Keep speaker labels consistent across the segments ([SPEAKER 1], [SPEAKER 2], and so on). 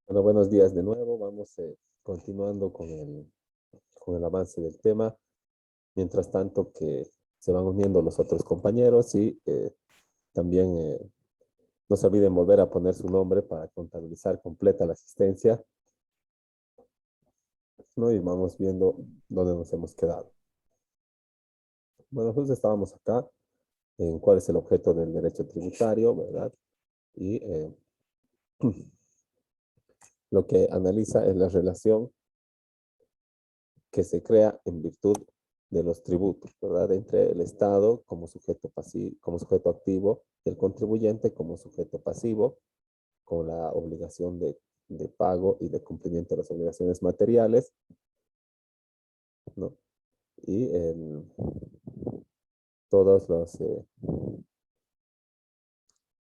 [SPEAKER 1] Bueno, buenos días de nuevo. Vamos continuando con el avance del tema. Mientras tanto que se van uniendo los otros compañeros y también no se olviden volver a poner su nombre para contabilizar completa la asistencia, ¿no? Y vamos viendo dónde nos hemos quedado. Bueno, justo estábamos acá en cuál es el objeto del derecho tributario, ¿verdad? Y lo que analiza es la relación que se crea en virtud de los tributos, ¿verdad? Entre el Estado como sujeto pasivo, como sujeto activo y el contribuyente como sujeto pasivo, con la obligación de pago y de cumplimiento de las obligaciones materiales, ¿no? Y todas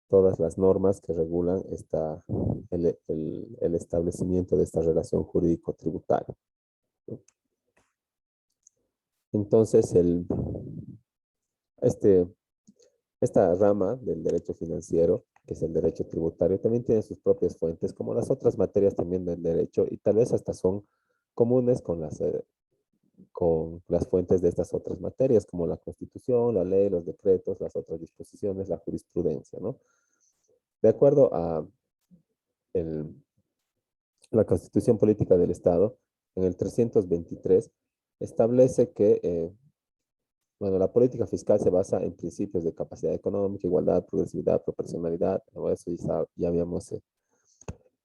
[SPEAKER 1] todas las normas que regulan el establecimiento de esta relación jurídico-tributaria, ¿no? Entonces, este, esta rama del derecho financiero, que es el derecho tributario, también tiene sus propias fuentes, como las otras materias también del derecho, y tal vez hasta son comunes con las fuentes de estas otras materias, como la Constitución, la ley, los decretos, las otras disposiciones, la jurisprudencia, ¿no? De acuerdo a el, la Constitución Política del Estado, en el 323, establece que bueno, la política fiscal se basa en principios de capacidad económica, igualdad, progresividad, proporcionalidad. Bueno, eso ya habíamos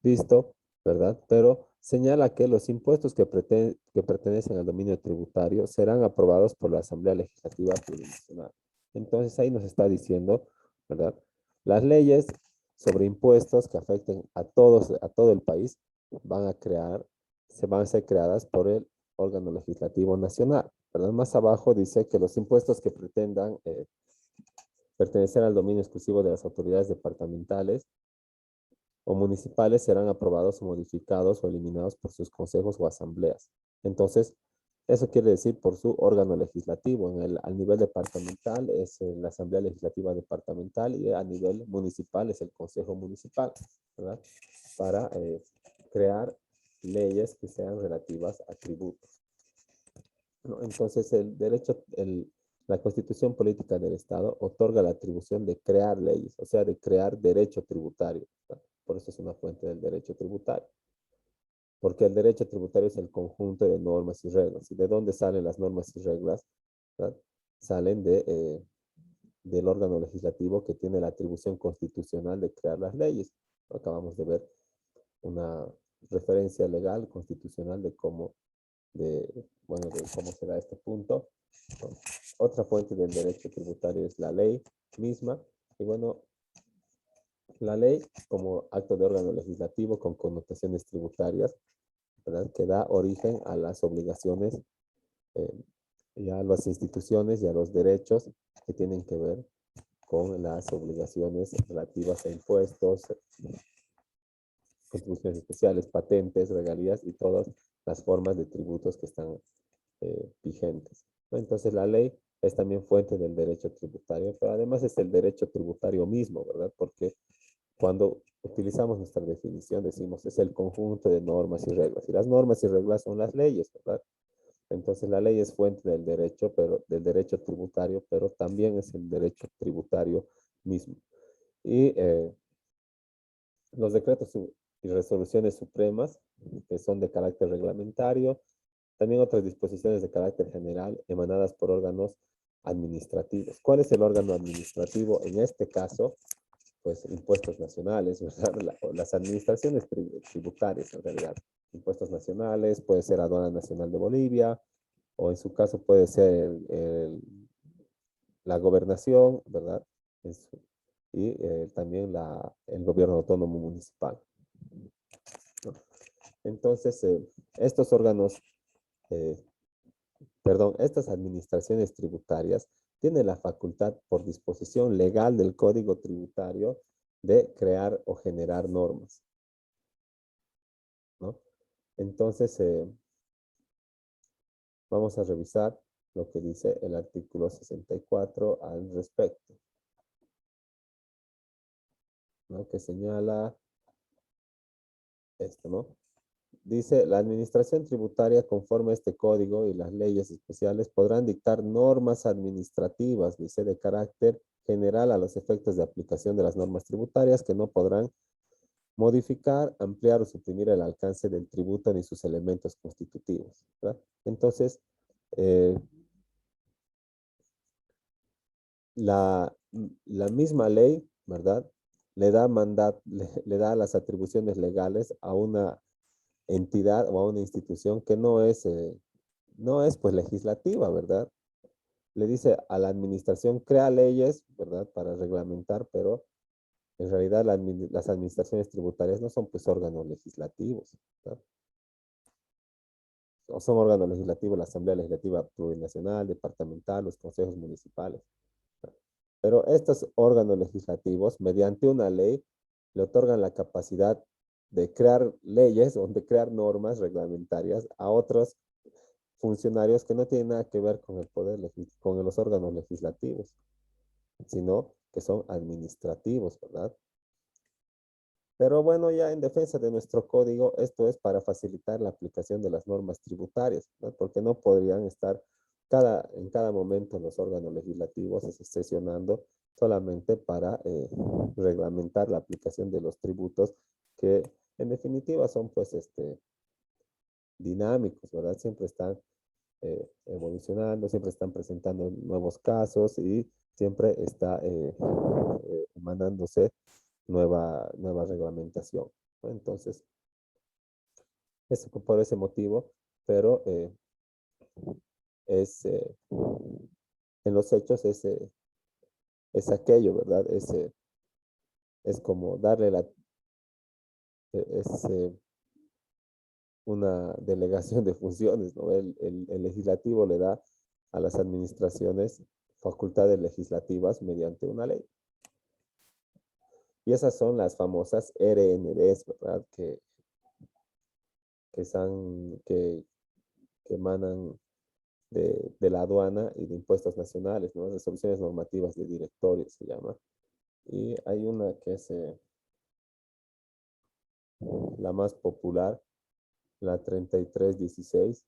[SPEAKER 1] visto, ¿verdad? Pero señala que los impuestos que pertenecen al dominio tributario serán aprobados por la Asamblea Legislativa Plurinacional. Entonces ahí nos está diciendo, ¿verdad? Las leyes sobre impuestos que afecten a todo el país, van a ser creadas por el órgano legislativo nacional, ¿verdad? Más abajo dice que los impuestos que pretendan pertenecer al dominio exclusivo de las autoridades departamentales o municipales serán aprobados o modificados o eliminados por sus consejos o asambleas. Entonces, eso quiere decir por su órgano legislativo. Al nivel departamental es la Asamblea Legislativa Departamental y a nivel municipal es el Consejo Municipal, ¿verdad? Para crear leyes que sean relativas a tributos, ¿no? Entonces, la Constitución Política del Estado otorga la atribución de crear leyes, o sea, de crear derecho tributario, ¿verdad? Por eso es una fuente del derecho tributario, porque el derecho tributario es el conjunto de normas y reglas. ¿Y de dónde salen las normas y reglas? ¿Verdad? Salen del órgano legislativo que tiene la atribución constitucional de crear las leyes. Acabamos de ver una referencia legal constitucional bueno, de cómo será este punto. Otra fuente del derecho tributario es la ley misma. Y bueno, la ley como acto de órgano legislativo con connotaciones tributarias, ¿verdad? Que da origen a las obligaciones eh, y a las instituciones y a los derechos que tienen que ver con las obligaciones relativas a impuestos, contribuciones especiales, patentes, regalías y todas las formas de tributos que están vigentes, ¿no? Entonces la ley es también fuente del derecho tributario, pero además es el derecho tributario mismo, ¿verdad? Porque cuando utilizamos nuestra definición decimos es el conjunto de normas y reglas, y las normas y reglas son las leyes, ¿verdad? Entonces la ley es fuente del derecho, pero del derecho tributario, pero también es el derecho tributario mismo. Y los decretos y resoluciones supremas, que son de carácter reglamentario, también otras disposiciones de carácter general emanadas por órganos administrativos. ¿Cuál es el órgano administrativo? En este caso, pues impuestos nacionales, ¿verdad? Las administraciones tributarias, en realidad. Impuestos nacionales, puede ser Aduana Nacional de Bolivia, o en su caso puede ser la gobernación, ¿verdad? Y también el gobierno autónomo municipal, ¿no? Entonces, estos órganos, eh, perdón, estas administraciones tributarias tienen la facultad por disposición legal del Código Tributario de crear o generar normas, ¿no? Entonces, vamos a revisar lo que dice el artículo 64 al respecto, ¿no? Que señala esto, ¿no? Dice, la administración tributaria conforme a este código y las leyes especiales podrán dictar normas administrativas, dice, de carácter general a los efectos de aplicación de las normas tributarias que no podrán modificar, ampliar o suprimir el alcance del tributo ni sus elementos constitutivos, ¿verdad? Entonces, eh, la, la misma ley, ¿verdad? Le da le da las atribuciones legales a una entidad o a una institución que no es pues legislativa, ¿verdad? Le dice a la administración, crea leyes, ¿verdad? Para reglamentar, pero en realidad las administraciones tributarias no son pues órganos legislativos, ¿verdad? No son órganos legislativos la Asamblea Legislativa Plurinacional, Departamental, los consejos municipales. Pero estos órganos legislativos, mediante una ley, le otorgan la capacidad de crear leyes o de crear normas reglamentarias a otros funcionarios que no tienen nada que ver con el con los órganos legislativos, sino que son administrativos, ¿verdad? Pero bueno, ya en defensa de nuestro código, esto es para facilitar la aplicación de las normas tributarias, ¿no? Porque no podrían estar en cada momento los órganos legislativos sesionando solamente para reglamentar la aplicación de los tributos que en definitiva son pues dinámicos, ¿verdad? Siempre están evolucionando, siempre están presentando nuevos casos y siempre está emanándose nueva reglamentación, ¿no? Entonces, eso por ese motivo, pero es, en los hechos es aquello, ¿verdad? Es como darle es una delegación de funciones, ¿no? El legislativo le da a las administraciones facultades legislativas mediante una ley. Y esas son las famosas RNDs, ¿verdad? Que emanan de la aduana y de impuestos nacionales, ¿no? Resoluciones normativas de directorio se llama. Y hay una que es la más popular, la 3316,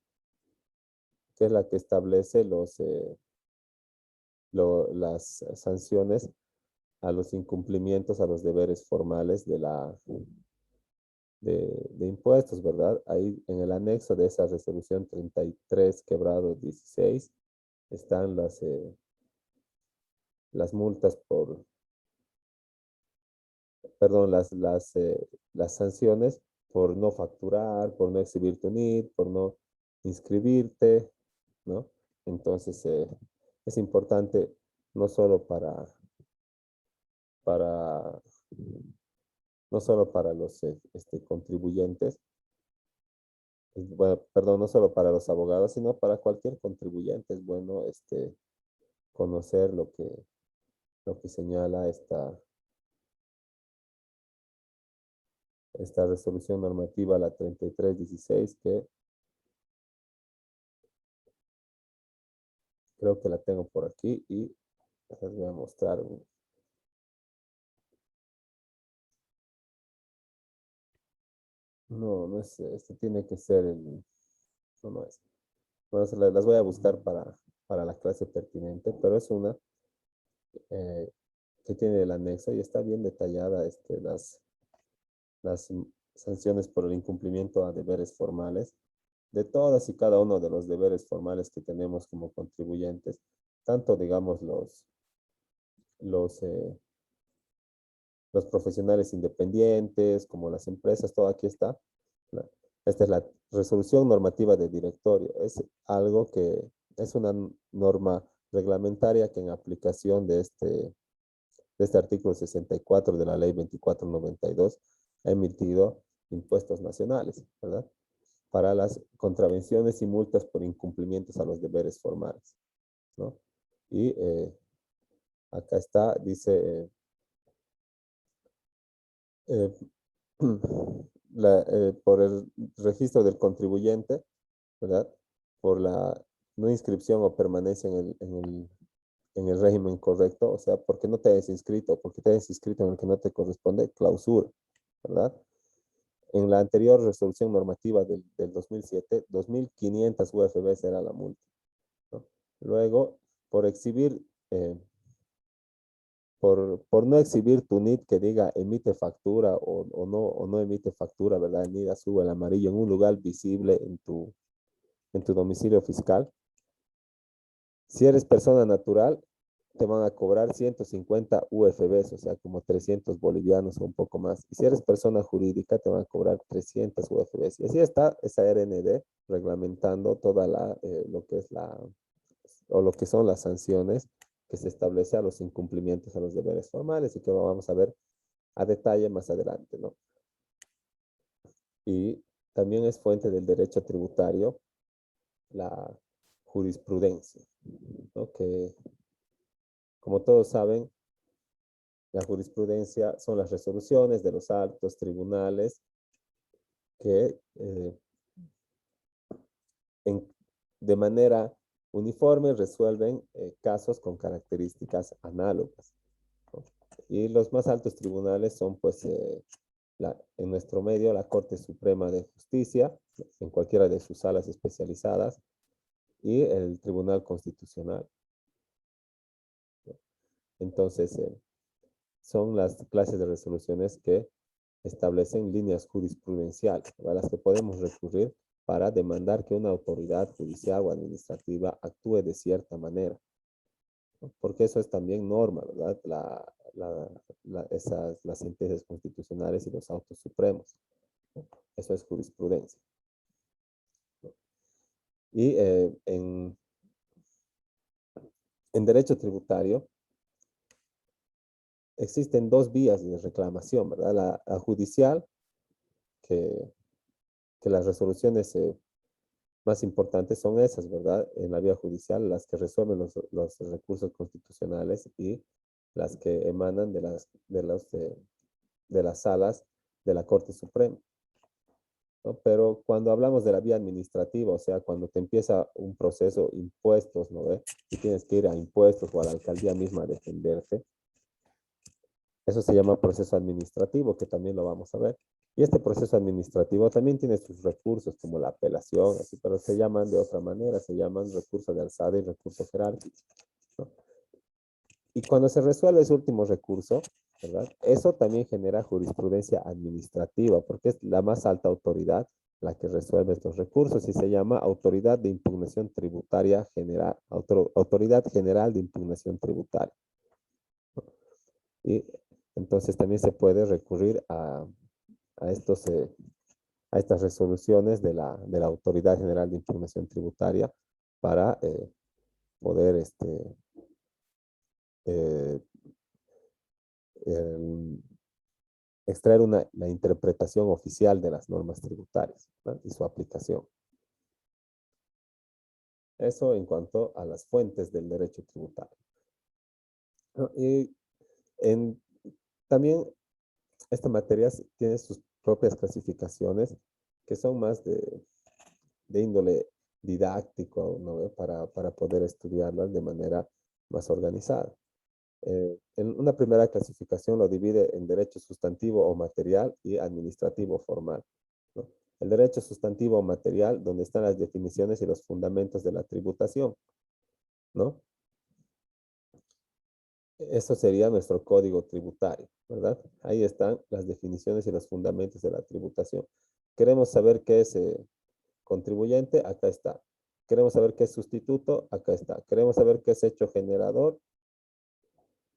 [SPEAKER 1] que es la que establece las sanciones a los incumplimientos, a los deberes formales de impuestos, ¿verdad? Ahí en el anexo de esa resolución 33/16 están las multas perdón, las sanciones por no facturar, por no exhibir tu NIT, por no inscribirte, ¿no? Entonces, es importante no solo para, no solo para los contribuyentes, bueno, perdón, no solo para los abogados, sino para cualquier contribuyente. Es bueno conocer lo que señala esta resolución normativa, la 3316, que creo que la tengo por aquí y les voy a mostrar. No, no es, este tiene que ser no, no es. Bueno, las voy a buscar para la clase pertinente, pero es una eh, que tiene el anexo y está bien detallada las sanciones por el incumplimiento a deberes formales, de todas y cada uno de los deberes formales que tenemos como contribuyentes, tanto digamos los, eh, los profesionales independientes como las empresas, todo aquí está. Esta es la resolución normativa de directorio. Es algo que es una norma reglamentaria que en aplicación de este artículo 64 de la ley 2492 ha emitido impuestos nacionales, ¿verdad? Para las contravenciones y multas por incumplimientos a los deberes formales, ¿no? Y acá está, dice, eh, por el registro del contribuyente, ¿verdad? Por la no inscripción o permanencia en el régimen correcto, o sea, porque no te hayas inscrito, porque te hayas inscrito en el que no te corresponde, clausura, ¿verdad? En la anterior resolución normativa del 2007, 2.500 UFBs era la multa, ¿no? Luego, por exhibir, por no exhibir tu NIT que diga emite factura o no emite factura, ¿verdad? El NID azul o el amarillo en un lugar visible en tu domicilio fiscal. Si eres persona natural, te van a cobrar 150 UFBs, o sea, como 300 bolivianos o un poco más. Y si eres persona jurídica, te van a cobrar 300 UFBs. Y así está esa RND reglamentando toda lo que es o lo que son las sanciones que se establece a los incumplimientos a los deberes formales y que vamos a ver a detalle más adelante, ¿no? Y también es fuente del derecho tributario la jurisprudencia, ¿no? Que, como todos saben, la jurisprudencia son las resoluciones de los altos tribunales que de manera uniforme resuelven casos con características análogas, ¿no? Y los más altos tribunales son, pues, en nuestro medio, la Corte Suprema de Justicia, en cualquiera de sus salas especializadas, y el Tribunal Constitucional, ¿no? Entonces, son las clases de resoluciones que establecen líneas jurisprudenciales a las que podemos recurrir para demandar que una autoridad judicial o administrativa actúe de cierta manera, ¿no? Porque eso es también norma, ¿verdad? Las sentencias constitucionales y los autos supremos, ¿no? Eso es jurisprudencia, ¿no? Y en derecho tributario existen dos vías de reclamación, ¿verdad? La judicial, que, que las resoluciones más importantes son esas, ¿verdad? En la vía judicial, las que resuelven los recursos constitucionales y las que emanan de las salas de la Corte Suprema, ¿no? Pero cuando hablamos de la vía administrativa, o sea, cuando te empieza un proceso, impuestos, ¿no ve? Y tienes que ir a impuestos o a la alcaldía misma a defenderte, eso se llama proceso administrativo, que también lo vamos a ver. Y este proceso administrativo también tiene sus recursos, como la apelación, así, pero se llaman de otra manera, se llaman recurso de alzada y recurso jerárquico, ¿no? Y cuando se resuelve ese último recurso, ¿verdad? Eso también genera jurisprudencia administrativa, porque es la más alta autoridad la que resuelve estos recursos y se llama Autoridad de Impugnación Tributaria General, Autoridad General de Impugnación Tributaria, ¿no? Y entonces también se puede recurrir a estos, a estas resoluciones de la Autoridad General de Impugnación Tributaria para poder eh, extraer la interpretación oficial de las normas tributarias, ¿no? Y su aplicación. Eso en cuanto a las fuentes del derecho tributario, ¿no? Y en, también esta materia tiene sus propias clasificaciones que son más de índole didáctico, ¿no? Para poder estudiarlas de manera más organizada. En una primera clasificación lo divide en derecho sustantivo o material y administrativo formal, ¿no? El derecho sustantivo o material, donde están las definiciones y los fundamentos de la tributación, ¿no? Eso sería nuestro código tributario, ¿verdad? Ahí están las definiciones y los fundamentos de la tributación. Queremos saber qué es contribuyente, acá está. Queremos saber qué es sustituto, acá está. Queremos saber qué es hecho generador,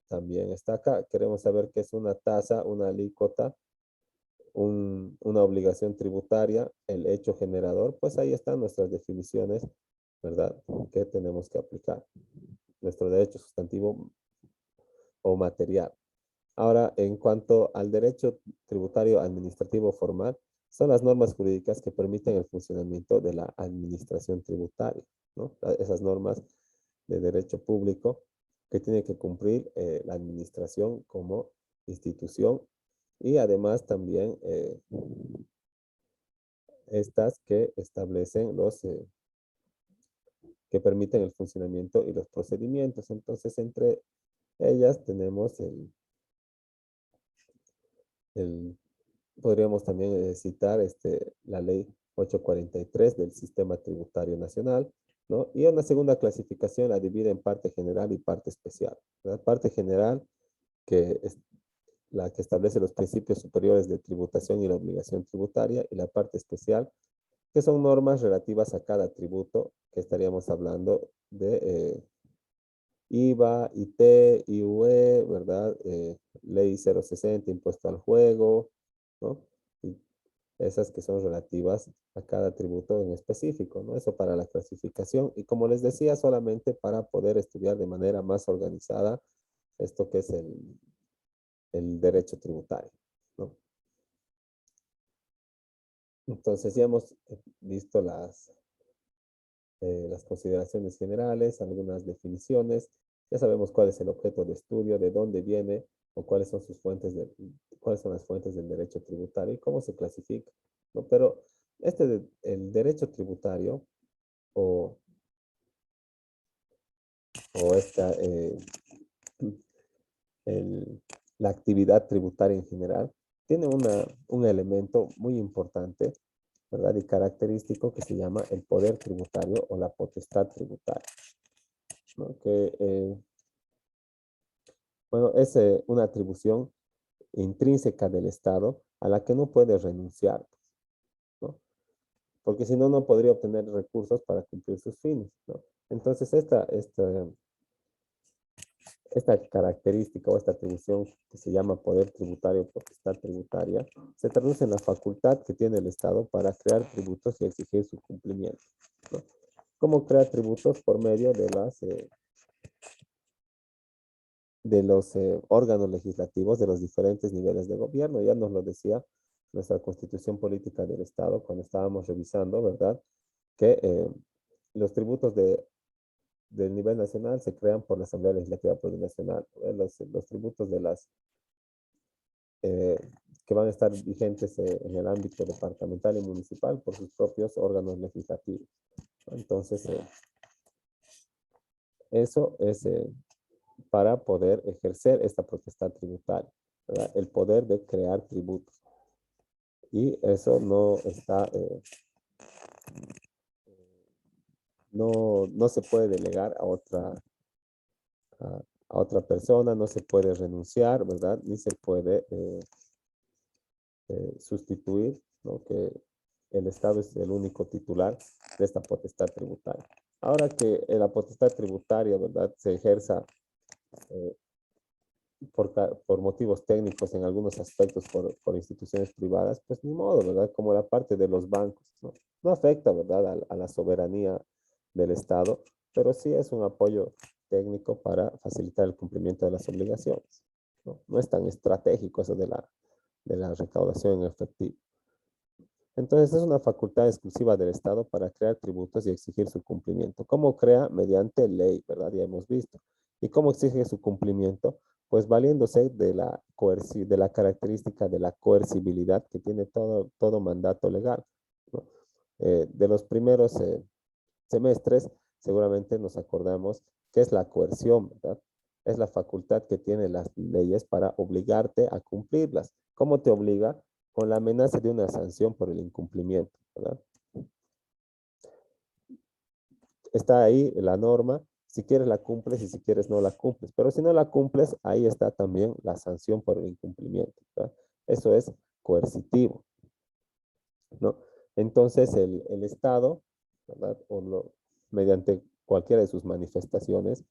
[SPEAKER 1] también está acá. Queremos saber qué es una tasa, una alícuota, una obligación tributaria, el hecho generador. Pues ahí están nuestras definiciones, ¿verdad? Que tenemos que aplicar. Nuestro derecho sustantivo o material. Ahora, en cuanto al derecho tributario administrativo formal, son las normas jurídicas que permiten el funcionamiento de la administración tributaria, ¿no? Esas normas de derecho público que tiene que cumplir la administración como institución y además también estas que establecen que permiten el funcionamiento y los procedimientos. Entonces, entre ellas tenemos el Podríamos también citar la ley 843 del Sistema Tributario Nacional, ¿no? Y una segunda clasificación la divide en parte general y parte especial. La parte general, que es la que establece los principios superiores de tributación y la obligación tributaria, y la parte especial, que son normas relativas a cada tributo, que estaríamos hablando de IVA, IT, IUE, ¿verdad? Ley 060, impuesto al juego, ¿no? Y esas que son relativas a cada tributo en específico, ¿no? Eso para la clasificación. Y como les decía, solamente para poder estudiar de manera más organizada esto que es el derecho tributario, ¿no? Entonces ya hemos visto las consideraciones generales, algunas definiciones, ya sabemos cuál es el objeto de estudio, de dónde viene o cuáles son sus cuáles son las fuentes del derecho tributario y cómo se clasifica, ¿no? Pero el derecho tributario o, o el- la actividad tributaria en general tiene un elemento muy importante, ¿verdad? Y característico que se llama el poder tributario o la potestad tributaria, ¿no? Bueno, es una atribución intrínseca del Estado a la que no puede renunciar, ¿no? Porque si no, no podría obtener recursos para cumplir sus fines, ¿no? Entonces, esta característica o esta atribución que se llama poder tributario o potestad tributaria se traduce en la facultad que tiene el Estado para crear tributos y exigir su cumplimiento, ¿no? ¿Cómo crea tributos? Por medio de los órganos legislativos de los diferentes niveles de gobierno. Ya nos lo decía nuestra Constitución Política del Estado cuando estábamos revisando, ¿verdad? Que los tributos del nivel nacional se crean por la Asamblea Legislativa Plurinacional. Los tributos eh, que van a estar vigentes en el ámbito departamental y municipal por sus propios órganos legislativos. Entonces, eso es para poder ejercer esta potestad tributaria, ¿verdad? El poder de crear tributos. Y eso no se puede delegar a, a otra persona, no se puede renunciar, ¿verdad? Ni se puede sustituir, ¿no? Que el Estado es el único titular de esta potestad tributaria. Ahora que la potestad tributaria, ¿verdad? Se ejerza eh, por motivos técnicos en algunos aspectos por instituciones privadas, pues ni modo, ¿verdad? Como la parte de los bancos, ¿no? No afecta, ¿verdad? A la soberanía del Estado, pero sí es un apoyo técnico para facilitar el cumplimiento de las obligaciones, ¿no? No es tan estratégico eso de la recaudación en efectivo. Entonces es una facultad exclusiva del Estado para crear tributos y exigir su cumplimiento. ¿Cómo crea? Mediante ley, ¿verdad? Ya hemos visto. ¿Y cómo exige su cumplimiento? Pues valiéndose de la característica de la coercibilidad que tiene todo mandato legal, ¿no? De los primeros semestres, seguramente nos acordamos que es la coerción, ¿verdad? Es la facultad que tienen las leyes para obligarte a cumplirlas. ¿Cómo te obliga? Con la amenaza de una sanción por el incumplimiento, ¿verdad? Está ahí la norma, si quieres la cumples y si quieres no la cumples, pero si no la cumples, ahí está también la sanción por el incumplimiento, ¿verdad? Eso es coercitivo, ¿no? Entonces el Estado, ¿verdad? Mediante cualquiera de sus manifestaciones,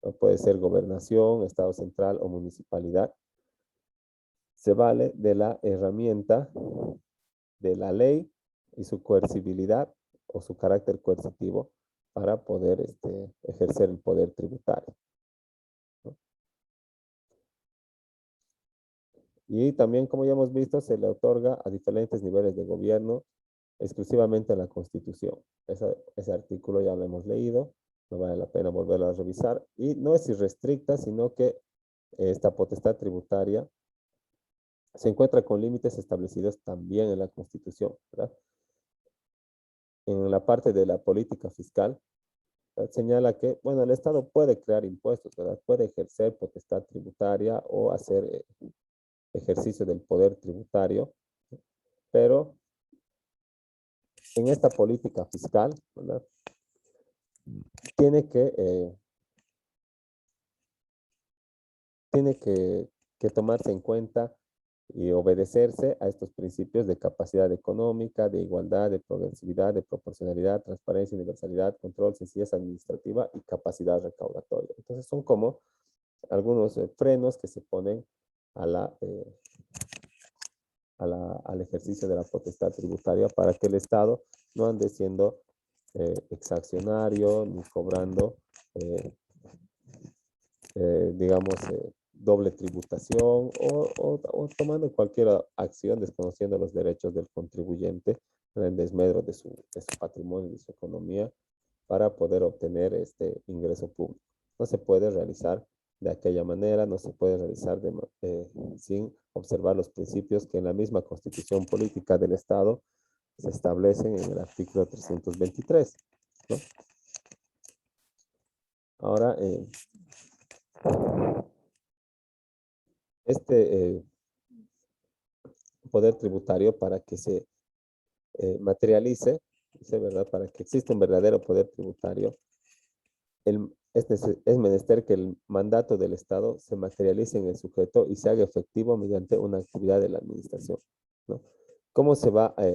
[SPEAKER 1] ¿no? Puede ser gobernación, Estado central o municipalidad, se vale de la herramienta de la ley y su coercibilidad o su carácter coercitivo para poder ejercer el poder tributario, ¿no? Y también, como ya hemos visto, se le otorga a diferentes niveles de gobierno exclusivamente en la Constitución. Ese artículo ya lo hemos leído, no vale la pena volverlo a revisar. Y no es irrestricta, sino que esta potestad tributaria se encuentra con límites establecidos también en la Constitución, ¿verdad? En la parte de la política fiscal, señala que, bueno, el Estado puede crear impuestos, ¿verdad? Puede ejercer potestad tributaria o hacer ejercicio del poder tributario, Pero en esta política fiscal, ¿verdad? Tiene que, eh, tiene que tomarse en cuenta y obedecerse a estos principios de capacidad económica, de igualdad, de progresividad, de proporcionalidad, transparencia, universalidad, control, sencillez administrativa y capacidad recaudatoria. Entonces son como algunos frenos que se ponen a al ejercicio de la potestad tributaria para que el Estado no ande siendo exaccionario ni cobrando, digamos, doble tributación o tomando cualquier acción desconociendo los derechos del contribuyente en desmedro de su patrimonio y de su economía para poder obtener este ingreso público. No se puede realizar de aquella manera, no se puede realizar sin observar los principios que en la misma Constitución Política del Estado se establecen en el artículo 323, ¿no? Ahora, este poder tributario para que se materialice, dice, ¿verdad? Para que exista un verdadero poder tributario, es menester que el mandato del Estado se materialice en el sujeto y se haga efectivo mediante una actividad de la administración, ¿no? ¿Cómo se va a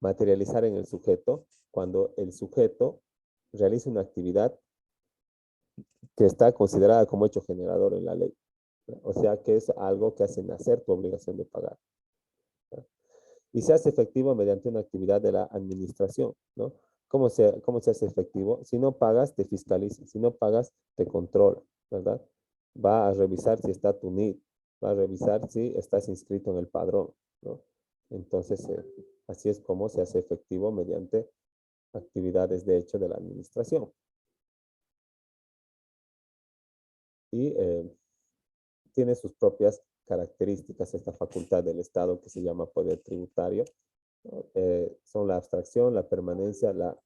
[SPEAKER 1] materializar en el sujeto? Cuando el sujeto realiza una actividad que está considerada como hecho generador en la ley, ¿no? O sea, que es algo que hace nacer tu obligación de pagar, ¿no? Y se hace efectivo mediante una actividad de la administración, ¿no? Cómo se hace efectivo? Si no pagas, te fiscaliza. Si no pagas, te controla, ¿verdad? Va a revisar si está tu NID, va a revisar si estás inscrito en el padrón, ¿no? Entonces, así es como se hace efectivo mediante actividades de hecho de la administración. Y tiene sus propias características esta facultad del Estado que se llama poder tributario. Son la abstracción, la permanencia, la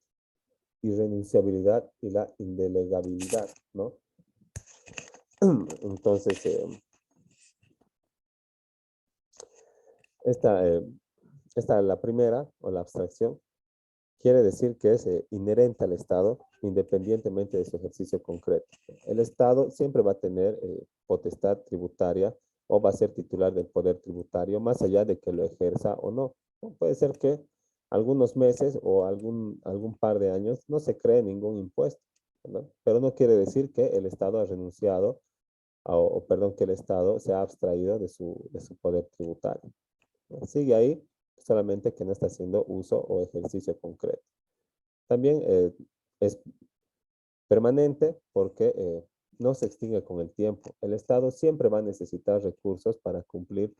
[SPEAKER 1] irrenunciabilidad y la indelegabilidad, ¿no? Entonces, esta, eh, la primera, o la abstracción, quiere decir que es inherente al Estado, independientemente de su ejercicio concreto. El Estado siempre va a tener potestad tributaria o va a ser titular del poder tributario, más allá de que lo ejerza o no. Puede ser que algunos meses o algún par de años no se cree ningún impuesto, ¿no? Pero no quiere decir que el Estado ha renunciado, perdón, que el Estado se ha abstraído de su poder tributario, ¿no? Sigue ahí, solamente que no está haciendo uso o ejercicio concreto. También es permanente porque no se extingue con el tiempo. El Estado siempre va a necesitar recursos para cumplir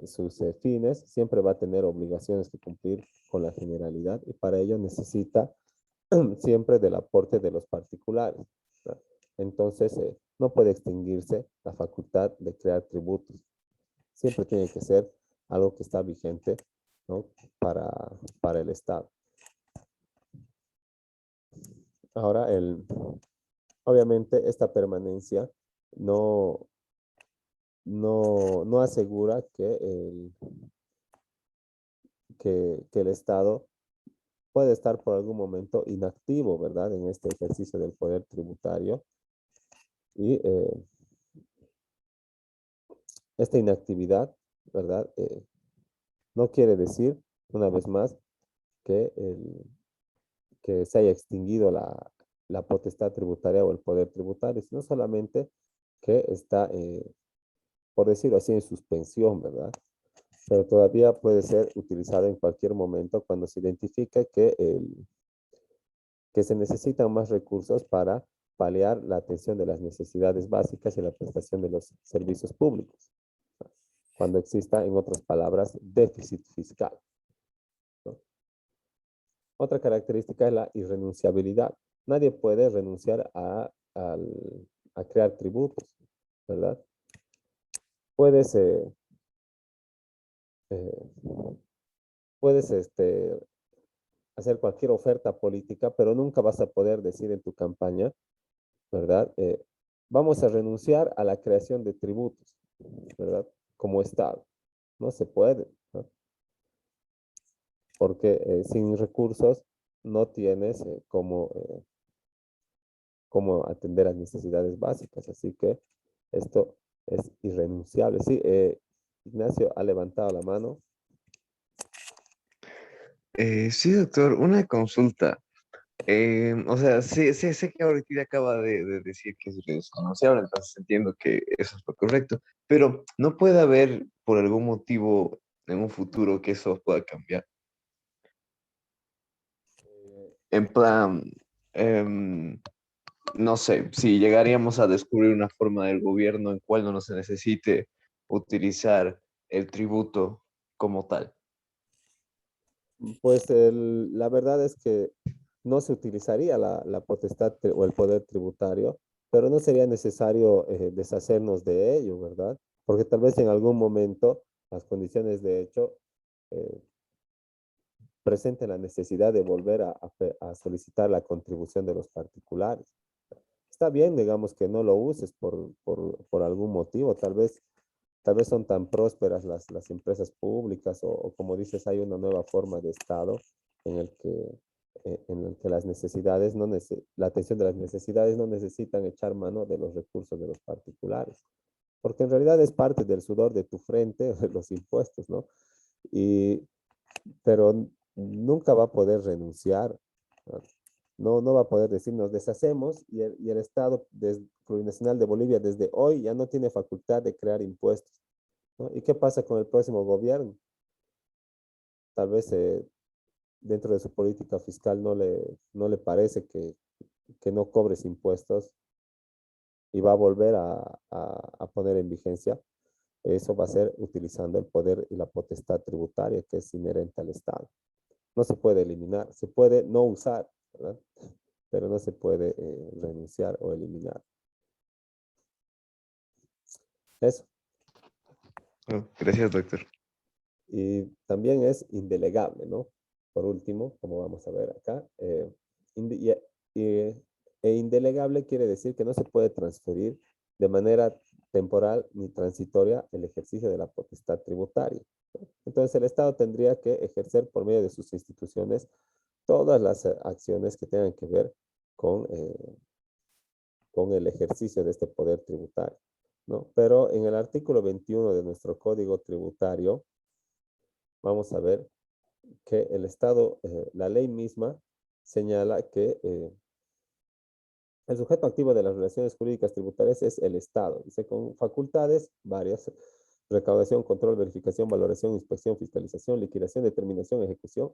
[SPEAKER 1] sus fines, siempre va a tener obligaciones que cumplir con la generalidad y para ello necesita siempre del aporte de los particulares, ¿no? Entonces, no puede extinguirse la facultad de crear tributos. Siempre tiene que ser algo que está vigente, ¿no? para el Estado. Ahora, obviamente, esta permanencia no, no asegura que el Estado puede estar por algún momento inactivo, ¿verdad? En este ejercicio del poder tributario. Y esta inactividad, ¿verdad? No quiere decir, una vez más, que, que se haya extinguido la potestad tributaria o el poder tributario, sino solamente que está, por decirlo así, en suspensión, ¿verdad? Pero todavía puede ser utilizado en cualquier momento cuando se identifica que se necesitan más recursos para paliar la atención de las necesidades básicas y la prestación de los servicios públicos, cuando exista, en otras palabras, déficit fiscal, ¿no? Otra característica es la irrenunciabilidad. Nadie puede renunciar a crear tributos, ¿verdad? Puedes, eh, puedes hacer cualquier oferta política, pero nunca vas a poder decir en tu campaña, ¿verdad? Vamos a renunciar a la creación de tributos, ¿verdad? Como Estado. No se puede, ¿no? porque sin recursos no tienes cómo atender las necesidades básicas. Así que esto es irrenunciable. Sí, Ignacio ha levantado la mano.
[SPEAKER 2] Sí, doctor, una consulta. O sea, sé que ahorita acaba de decir que es irrenunciable, entonces entiendo que eso es lo correcto, pero no puede haber por algún motivo en un futuro que eso pueda cambiar. En plan, em, no sé, si llegaríamos a descubrir una forma del gobierno en cual no se necesite utilizar el tributo como tal.
[SPEAKER 1] Pues la verdad es que no se utilizaría la potestad o el poder tributario, pero no sería necesario deshacernos de ello, ¿verdad? Porque tal vez en algún momento las condiciones de hecho eh, presenten la necesidad de volver a solicitar la contribución de los particulares. Está bien, digamos, que no lo uses por algún motivo, tal vez son tan prósperas las empresas públicas o como dices, hay una nueva forma de Estado en en el que las necesidades la atención de las necesidades no necesitan echar mano de los recursos de los particulares, porque en realidad es parte del sudor de tu frente, los impuestos, ¿no? Y, pero nunca va a poder renunciar, ¿no? No va a poder decir, nos deshacemos y el Estado plurinacional de Bolivia desde hoy ya no tiene facultad de crear impuestos, ¿no? ¿Y qué pasa con el próximo gobierno? Tal vez dentro de su política fiscal no le parece que no cobres impuestos y va a volver a poner en vigencia. Eso va a ser utilizando el poder y la potestad tributaria que es inherente al Estado. No se puede eliminar, se puede no usar, ¿verdad? Pero no se puede renunciar o eliminar. Eso.
[SPEAKER 2] Oh, gracias, doctor.
[SPEAKER 1] Y también es indelegable, ¿no? Por último, como vamos a ver acá, inde- y- e indelegable quiere decir que no se puede transferir de manera temporal ni transitoria el ejercicio de la potestad tributaria, ¿no? Entonces el Estado tendría que ejercer por medio de sus instituciones todas las acciones que tengan que ver con, eh, con el ejercicio de este poder tributario, ¿no? Pero en el artículo 21 de nuestro Código Tributario, vamos a ver que el Estado, la ley misma señala que el sujeto activo de las relaciones jurídicas tributarias es el Estado. Dice, con facultades varias: recaudación, control, verificación, valoración, inspección, fiscalización, liquidación, determinación, ejecución,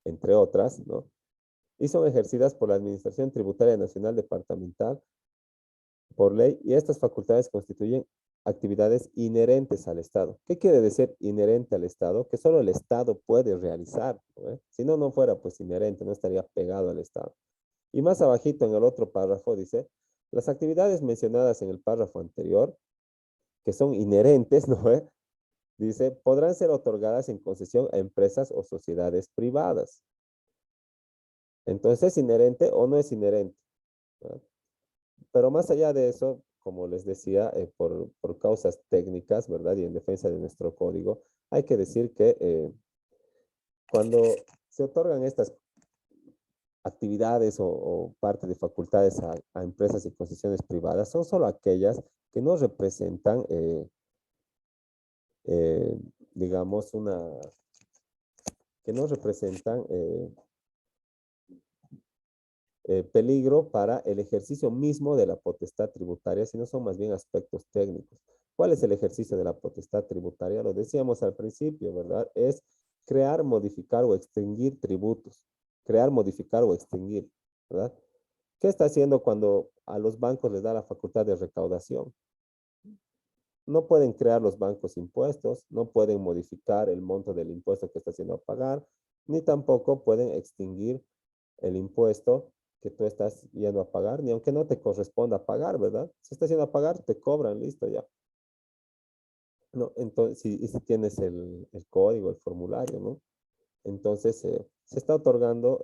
[SPEAKER 1] entre otras, ¿no? Y son ejercidas por la Administración Tributaria Nacional Departamental por ley, y estas facultades constituyen actividades inherentes al Estado. ¿Qué quiere decir inherente al Estado? Que solo el Estado puede realizar, ¿no? Si no, no fuera pues inherente, no estaría pegado al Estado. Y más abajito en el otro párrafo dice, las actividades mencionadas en el párrafo anterior, que son inherentes, ¿no? Dice, podrán ser otorgadas en concesión a empresas o sociedades privadas. Entonces, ¿es inherente o no es inherente? ¿No? Pero más allá de eso, como les decía, por causas técnicas, ¿verdad? Y en defensa de nuestro código, hay que decir que cuando se otorgan estas actividades o parte de facultades a empresas y concesiones privadas, son solo aquellas que no representan, eh, digamos, que no representan peligro para el ejercicio mismo de la potestad tributaria, sino son más bien aspectos técnicos. ¿Cuál es el ejercicio de la potestad tributaria? Lo decíamos al principio, ¿verdad? Es crear, modificar o extinguir tributos. Crear, modificar o extinguir, ¿verdad? ¿Qué está haciendo cuando a los bancos les da la facultad de recaudación? No pueden crear los bancos impuestos, no pueden modificar el monto del impuesto que está haciendo a pagar, ni tampoco pueden extinguir el impuesto que tú estás yendo a pagar, ni aunque no te corresponda pagar, ¿verdad? Si estás yendo a pagar, te cobran, listo, ya. No, entonces, y si tienes el código, el formulario, ¿no? Entonces, se está otorgando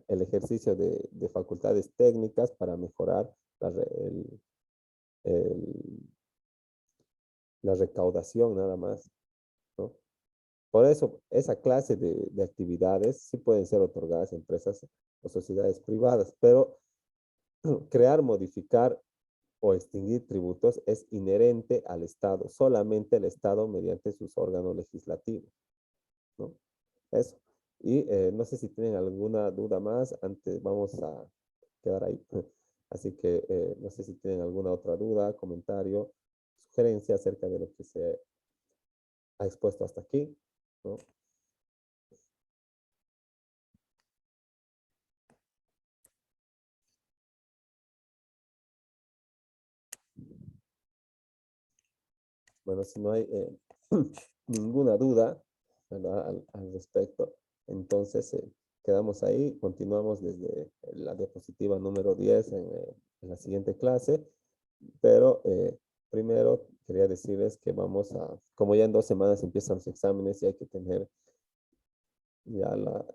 [SPEAKER 1] el ejercicio de facultades técnicas para mejorar el- la recaudación nada más, ¿no? por eso, esa clase de actividades sí pueden ser otorgadas a empresas o sociedades privadas, pero crear, modificar o extinguir tributos es inherente al Estado, solamente el Estado mediante sus órganos legislativos, ¿no? Eso. Y no sé si tienen alguna duda más, antes vamos a quedar ahí. Así que no sé si tienen alguna otra duda, comentario, sugerencia acerca de lo que se ha expuesto hasta aquí, ¿no? Bueno, si no hay ninguna duda, ¿verdad? Al respecto, entonces quedamos ahí, continuamos desde la diapositiva número 10 en la siguiente clase, pero primero quería decirles que vamos a, como ya en 2 semanas empiezan los exámenes y hay que tener ya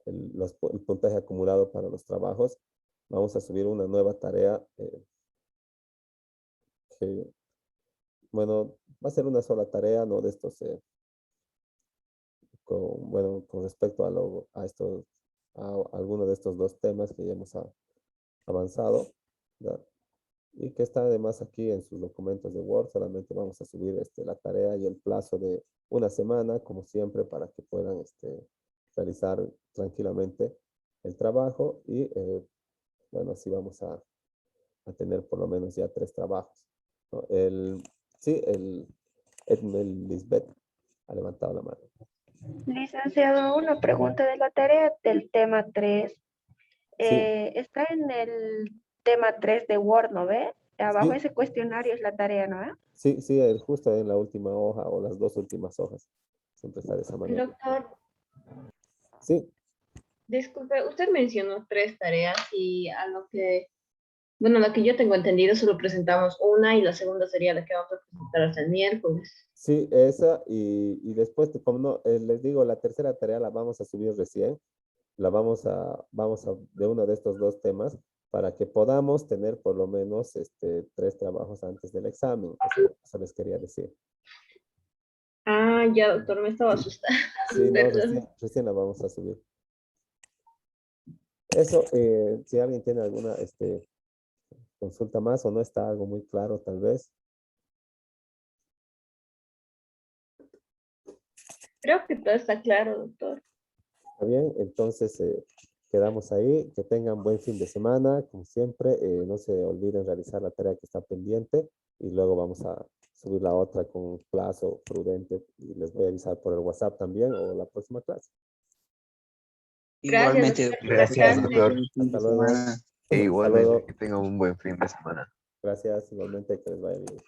[SPEAKER 1] el puntaje acumulado para los trabajos, vamos a subir una nueva tarea que, bueno, va a ser una sola tarea, no de estos bueno, con respecto a estos, a alguno de estos dos temas que ya hemos avanzado, ¿verdad? Y que está además aquí en sus documentos de Word, solamente vamos a subir la tarea y el plazo de 1 semana, como siempre, para que puedan realizar tranquilamente el trabajo y, bueno, así vamos a tener por lo menos ya 3 trabajos, ¿no? Sí, el Lisbeth ha levantado la mano.
[SPEAKER 3] Licenciado, una pregunta de la tarea del tema 3.
[SPEAKER 1] Sí,
[SPEAKER 3] Está en el tema 3 de Word, ¿no ve? Abajo
[SPEAKER 1] sí,
[SPEAKER 3] ese cuestionario es la tarea, ¿no ve?
[SPEAKER 1] sí, sí, justo en la última hoja o las 2 últimas hojas. Siempre está de esa manera.
[SPEAKER 4] Doctor,
[SPEAKER 1] Sí,
[SPEAKER 4] disculpe, usted mencionó 3 tareas y a lo que, bueno, lo que yo tengo entendido, solo presentamos una y la segunda sería la que vamos a presentar hasta el miércoles.
[SPEAKER 1] sí, esa y después, como no, les digo, la tercera tarea la vamos a subir recién. La vamos a de uno de estos dos temas para que podamos tener por lo menos 3 trabajos antes del examen. Eso les quería decir.
[SPEAKER 4] Ah, ya, doctor, me estaba asustando.
[SPEAKER 1] Sí, no,
[SPEAKER 4] Perdón.
[SPEAKER 1] recién la vamos a subir. Eso, si alguien tiene alguna consulta más o no está algo muy claro, tal vez.
[SPEAKER 4] Creo que todo está claro, doctor.
[SPEAKER 1] Está bien, entonces quedamos ahí. Que tengan buen fin de semana. Como siempre, no se olviden realizar la tarea que está pendiente y luego vamos a subir la otra con un plazo prudente y les voy a avisar por el WhatsApp también o la próxima clase.
[SPEAKER 4] Gracias,
[SPEAKER 5] Igualmente,
[SPEAKER 4] doctor.
[SPEAKER 5] doctor,
[SPEAKER 2] Gracias,
[SPEAKER 4] Descanse.
[SPEAKER 2] doctor.
[SPEAKER 1] Hasta luego.
[SPEAKER 2] E
[SPEAKER 1] Hasta
[SPEAKER 2] igualmente,
[SPEAKER 1] luego.
[SPEAKER 2] que tengan un buen fin de semana.
[SPEAKER 1] Gracias, igualmente, que les vaya bien.